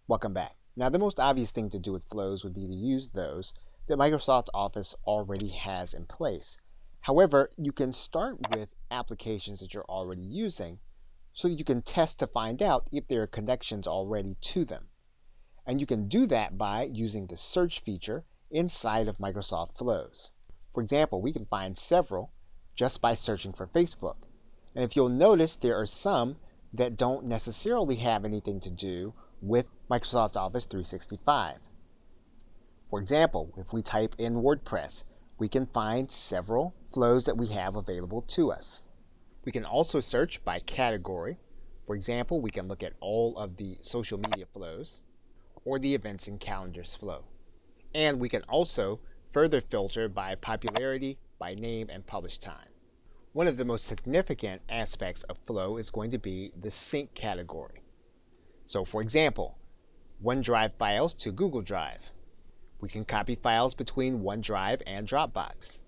Welcome back. Now, the most obvious thing to do with flows would be to use those that Microsoft Office already has in place. However, you can start with applications that you're already using so that you can test to find out if there are connections already to them. And you can do that by using the search feature inside of Microsoft Flows. For example, we can find several just by searching for Facebook. And if you'll notice, there are some that don't necessarily have anything to do with Microsoft Office 365. For example, if we type in WordPress, we can find several flows that we have available to us. We can also search by category. For example, we can look at all of the social media flows or the events and calendars flow. And we can also further filter by popularity, by name, and publish time. One of the most significant aspects of flow is going to be the sync category. So for example, OneDrive files to Google Drive. We can copy files between OneDrive and Dropbox.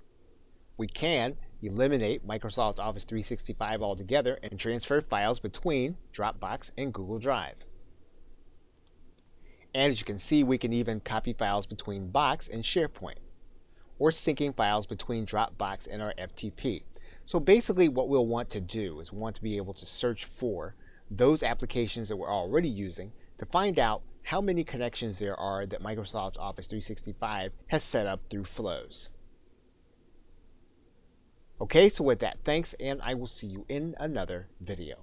We can eliminate Microsoft Office 365 altogether and transfer files between Dropbox and Google Drive. And as you can see, we can even copy files between Box and SharePoint, or syncing files between Dropbox and our FTP. So basically what we'll want to do is we want to be able to search for those applications that we're already using to find out how many connections there are that Microsoft Office 365 has set up through flows. Okay, so with that, thanks, and I will see you in another video.